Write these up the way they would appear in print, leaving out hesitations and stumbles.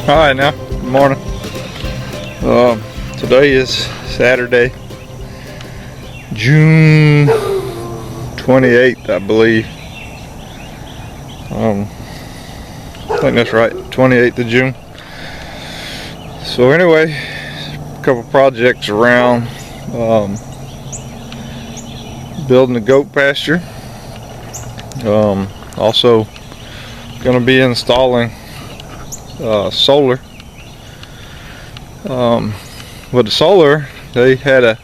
Alright now, good morning. Today is Saturday, June 28th, I believe. I think that's right, 28th of June. So anyway, a couple projects around. Building a goat pasture. Also going to be installing solar. With the solar, they had a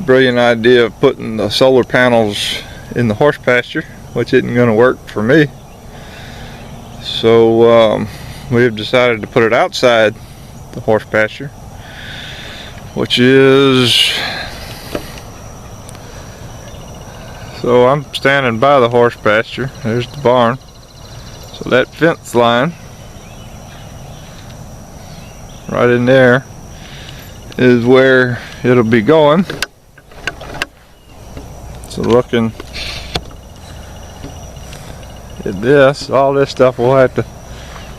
brilliant idea of putting the solar panels in the horse pasture, which isn't going to work for me. So we have decided to put it outside the horse pasture, which is, so I'm standing by the horse pasture. There's the barn. So that fence line right in there is where it'll be going. So looking at this, all this stuff we'll have to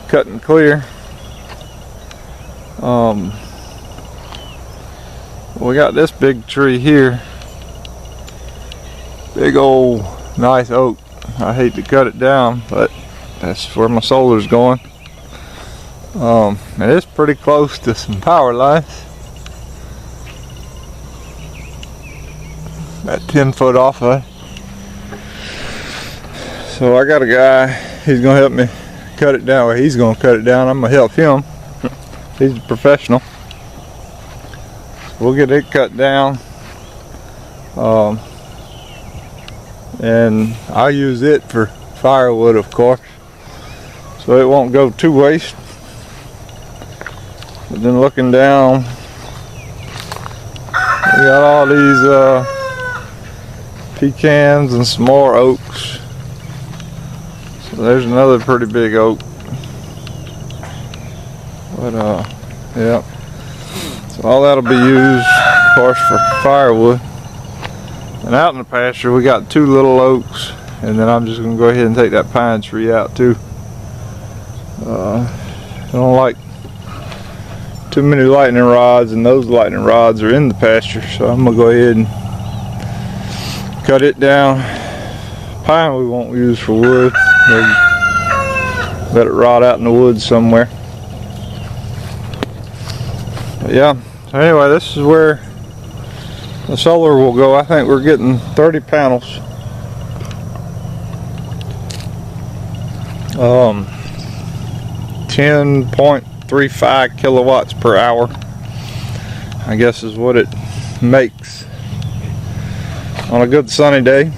cut and clear. We got this big tree here, big old nice oak. I hate to cut it down, but that's where my solar's going. And it's pretty close to some power lines. About 10 foot off of it. So I got a guy, he's gonna help me cut it down. Well, he's gonna cut it down, I'm gonna help him. He's a professional. We'll get it cut down. And I'll use it for firewood, of course, so it won't go to waste. But then looking down, we got all these pecans and some more oaks. So there's another pretty big oak. But yeah. So all that'll be used, of course, for firewood. And out in the pasture we got two little oaks, and then I'm just gonna go ahead and take that pine tree out too. I don't like too many lightning rods, and those lightning rods are in the pasture, so I'm gonna go ahead and cut it down. Pine we won't use for wood. Maybe let it rot out in the woods somewhere. But yeah, so anyway, this is where the solar will go. I think we're getting 30 panels. 10.35 kilowatts per hour, I guess is what it makes on a good sunny day.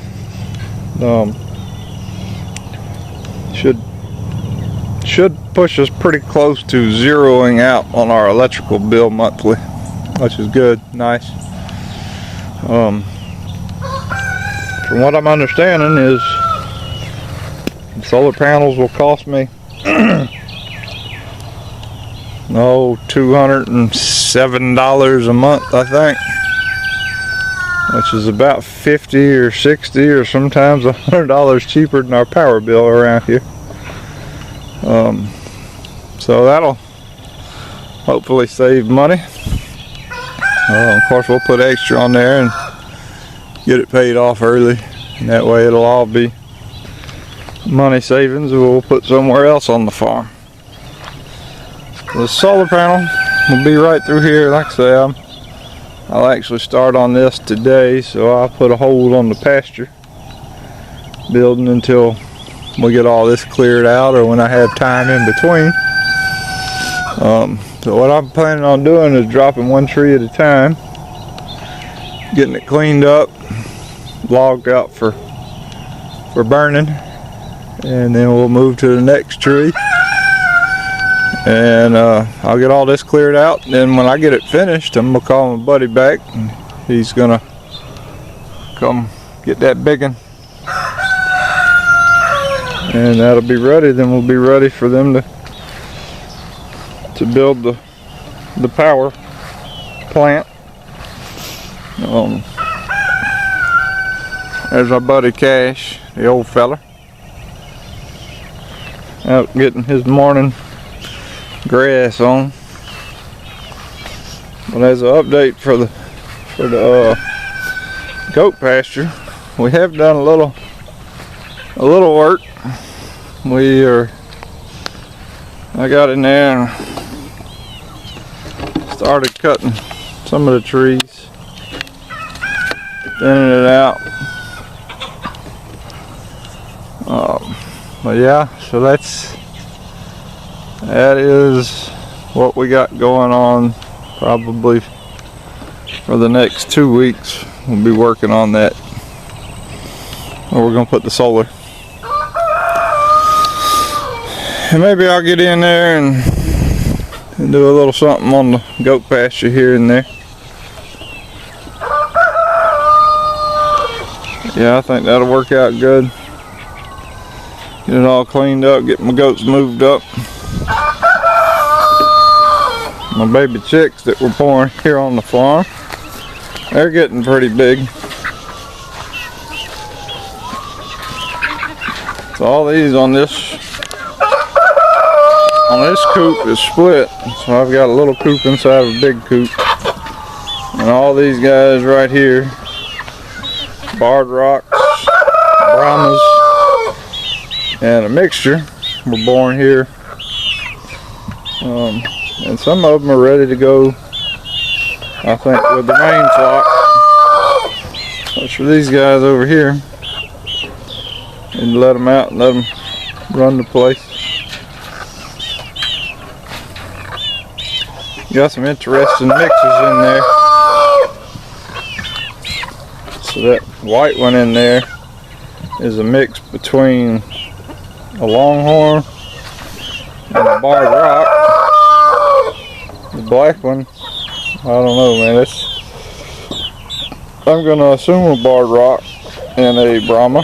Should push us pretty close to zeroing out on our electrical bill monthly, which is good, nice. From what I'm understanding is solar panels will cost me $207 a month, I think, which is about 50 or 60 or sometimes $100 cheaper than our power bill around here. So that'll hopefully save money. Of course we'll put extra on there and get it paid off early, and that way it'll all be money savings that we'll put somewhere else on the farm. The solar panel will be right through here. Like I say, I'll actually start on this today, so I'll put a hold on the pasture building until we get all this cleared out, or when I have time in between. So what I'm planning on doing is dropping one tree at a time, getting it cleaned up, logged out for burning, and then we'll move to the next tree. And I'll get all this cleared out, and then when I get it finished, I'm gonna call my buddy back, and he's gonna come get that big one, and that'll be ready. Then we'll be ready for them to build the power plant. There's our buddy Cash, the old fella, out getting his morning grass on. But as an update for the goat pasture, we have done a little work. I got in there and started cutting some of the trees, thinning it out. But yeah, so that is what we got going on. Probably for the next 2 weeks we'll be working on that, or we're gonna put the solar, and maybe I'll get in there and do a little something on the goat pasture here and there. Yeah, I think that'll work out good. Get it all cleaned up, get my goats moved up. My baby chicks that we're born here on the farm, they're getting pretty big. So all these on this coop is split. So I've got a little coop inside of a big coop. And all these guys right here, barred rocks, Brahmas, and a mixture, were born here. And some of them are ready to go, I think, with the main flock. That's for these guys over here. And let them out and let them run the place. Got some interesting mixes in there. So that white one in there is a mix between a longhorn and a barred rock. The black one, I don't know, man. I'm gonna assume a barred rock and a Brahma.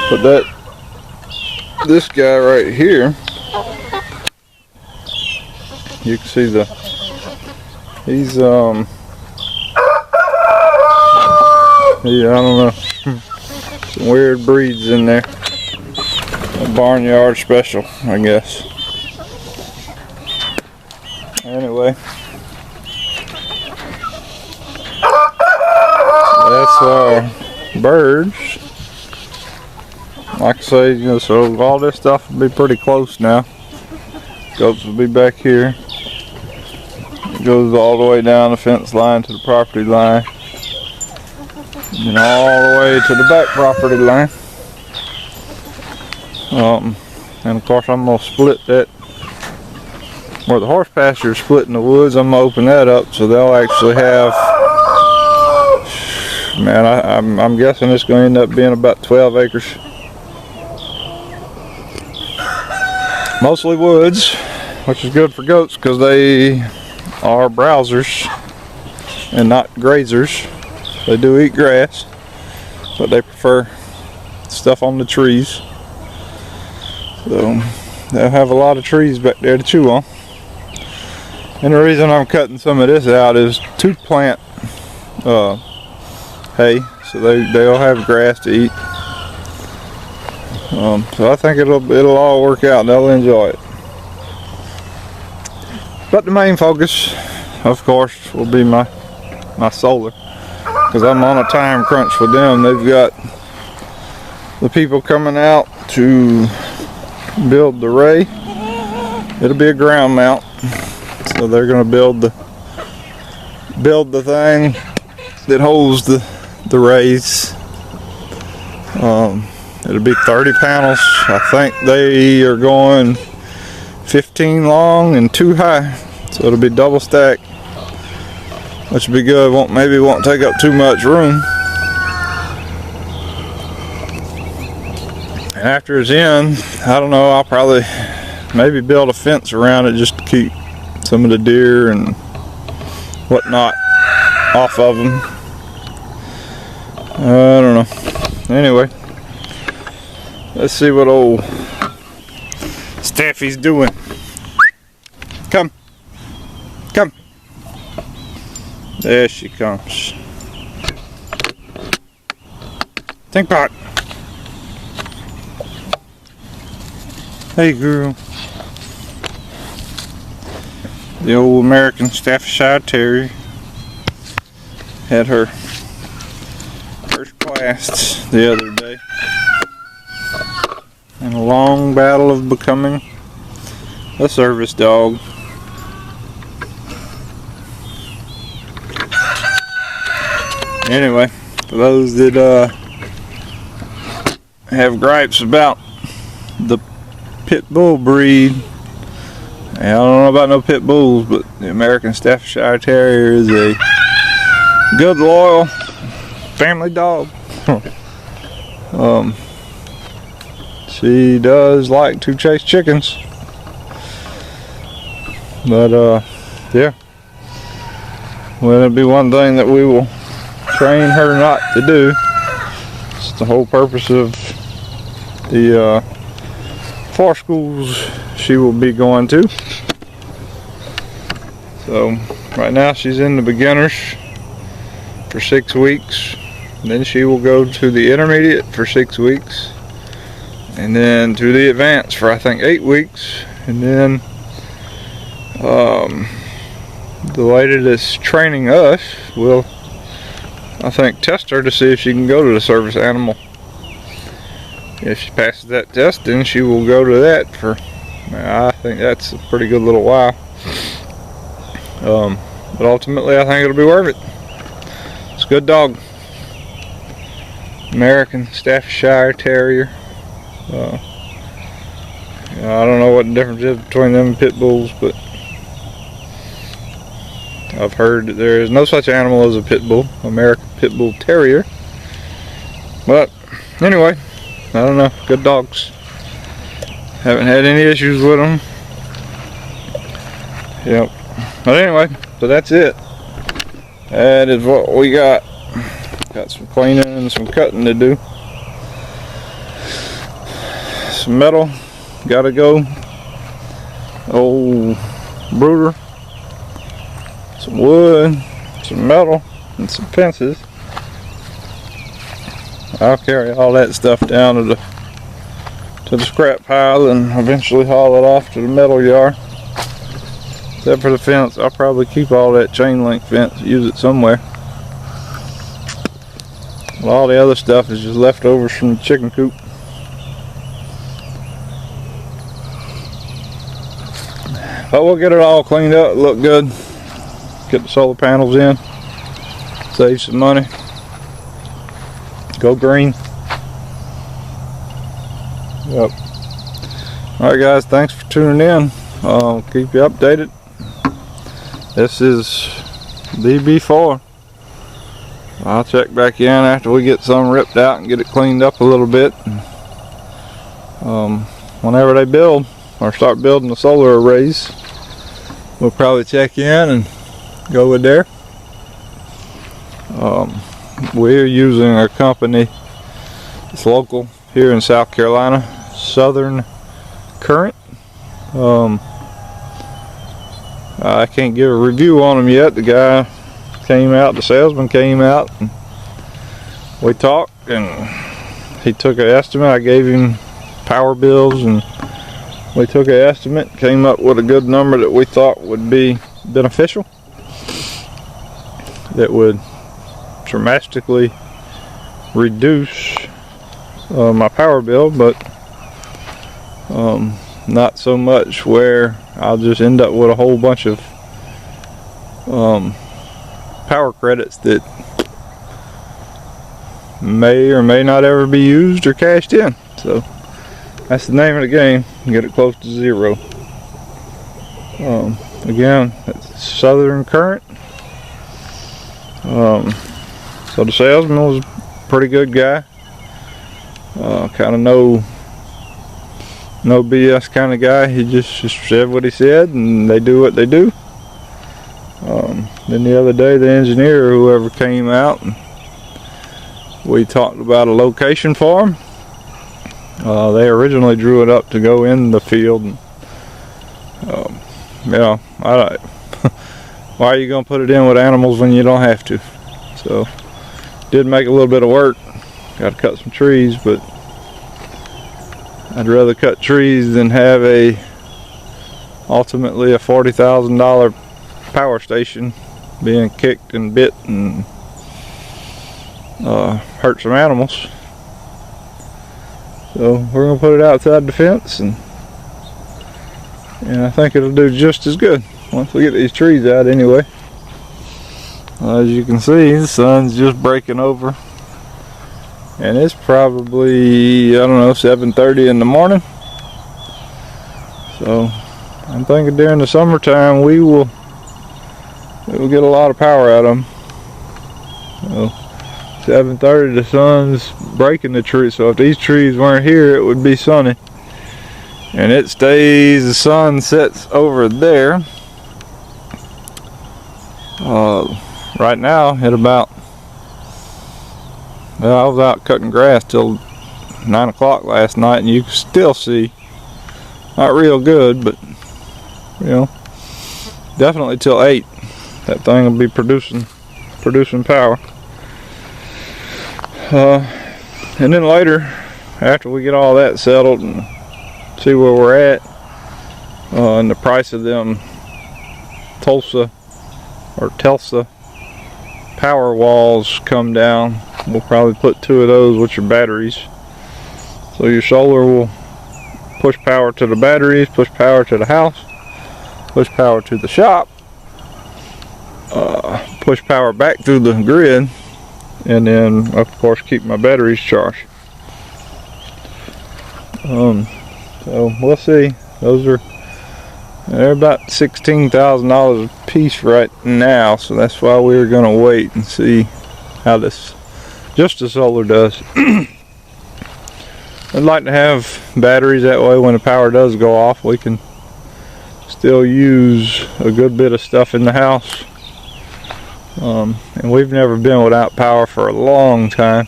But this guy right here, you can see he's yeah, I don't know, some weird breeds in there. A barnyard special, I guess. Anyway, that's our birds. Like I say, you know, so all this stuff will be pretty close now. Goats will be back here. It goes all the way down the fence line to the property line, and all the way to the back property line. And of course I'm gonna split that where the horse pasture is split in the woods. I'm gonna open that up so they'll actually have, man, I'm guessing it's gonna end up being about 12 acres. Mostly woods, which is good for goats because they are browsers and not grazers. They do eat grass, but they prefer stuff on the trees. So they'll have a lot of trees back there to chew on. And the reason I'm cutting some of this out is to plant hay, so they'll have grass to eat. So I think it'll all work out and they'll enjoy it. But the main focus, of course, will be my solar, because I'm on a time crunch with them. They've got the people coming out to build the ray. It'll be a ground mount, so they're going to build the thing that holds the rays. It'll be 30 panels. I think they are going 15 long and 2 high, so it'll be double stacked, which will be good. Maybe won't take up too much room. And after it's in, I don't know, I'll probably maybe build a fence around it just to keep some of the deer and whatnot off of them. I don't know. Anyway, let's see what old Steffi's doing. Come. Come. There she comes. Think pot. Hey girl. The old American Staffordshire Terrier had her first class the other day in a long battle of becoming a service dog. Anyway, for those that have gripes about the pit bull breed, I don't know about no pit bulls, but the American Staffordshire Terrier is a good, loyal family dog. She does like to chase chickens, but yeah, well, it'll be one thing that we will train her not to do. It's the whole purpose of the 4 schools she will be going to. So right now she's in the beginners for 6 weeks, then she will go to the intermediate for 6 weeks, and then to the advanced for I think 8 weeks, and then the lady that's training us will, I think, test her to see if she can go to the service animal. If she passes that test, then she will go to that for, I think that's a pretty good little while. But ultimately I think it'll be worth it. It's a good dog. American Staffordshire Terrier. I don't know what the difference is between them and pit bulls, but I've heard that there is no such animal as a pit bull, American Pit Bull Terrier. But anyway, I don't know, good dogs. Haven't had any issues with them. Yep. But anyway, so that's it. That is what we got. Got some cleaning and some cutting to do. Some metal, gotta go. Old brooder. Some wood, some metal, and some fences. I'll carry all that stuff down to the scrap pile and eventually haul it off to the metal yard. Except for the fence, I'll probably keep all that chain link fence, use it somewhere. Well, all the other stuff is just leftovers from the chicken coop. But we'll get it all cleaned up, look good. Get the solar panels in, save some money, go green. Yep. Alright guys, thanks for tuning in. I'll keep you updated. This is DB4. I'll check back in after we get some ripped out and get it cleaned up a little bit. Whenever they build or start building the solar arrays, we'll probably check in and go with there. We're using a company that's local here in South Carolina, Southern Current. I can't give a review on them yet. The guy came out, the salesman came out, and we talked, and he took an estimate. I gave him power bills, and we took an estimate, came up with a good number that we thought would be beneficial, that would dramatically reduce my power bill, but not so much where I'll just end up with a whole bunch of power credits that may or may not ever be used or cashed in. So that's the name of the game, get it close to zero. Again, it's Southern Current. So the salesman was a pretty good guy, kind of no BS kind of guy. He just said what he said, and they do what they do. Then the other day, the engineer or whoever came out, and we talked about a location for him. They originally drew it up to go in the field, and why are you going to put it in with animals when you don't have to? So did make a little bit of work. Got to cut some trees, but I'd rather cut trees than have a ultimately a $40,000 power station being kicked and bit and hurt some animals. So we're gonna put it outside the fence, and I think it'll do just as good once we get these trees out anyway. As you can see, the sun's just breaking over, and it's probably, I don't know, 7:30 in the morning. So I'm thinking during the summertime we will get a lot of power out of them. So 7:30, the sun's breaking the tree, so if these trees weren't here it would be sunny, and it stays, the sun sets over there right now at about, well, I was out cutting grass till 9 o'clock last night, and you can still see, not real good, but definitely till 8 that thing will be producing power. And then later, after we get all that settled and see where we're at, and the price of them Tulsa power walls come down, we'll probably put 2 of those with your batteries. So your solar will push power to the batteries, push power to the house, push power to the shop, push power back through the grid, and then of course keep my batteries charged. So we'll see. They're about $16,000 a piece right now, so that's why we were gonna wait and see how this just the solar does. I'd like to have batteries, that way when the power does go off we can still use a good bit of stuff in the house. And we've never been without power for a long time,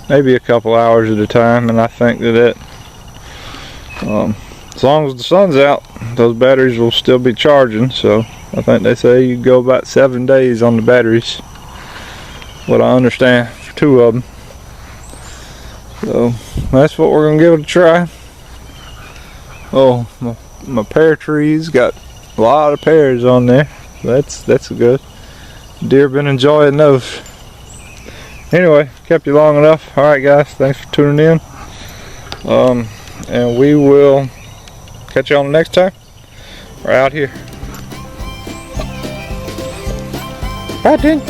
maybe a couple hours at a time, and I think that as long as the sun's out, those batteries will still be charging. So I think they say you go about 7 days on the batteries, what I understand, for 2 of them. So that's what we're gonna give it a try. Oh, my pear trees got a lot of pears on there. That's good. Deer been enjoying those. Anyway, kept you long enough. All right, guys, thanks for tuning in. And we will catch you on the next time. We're out here. Bye, then.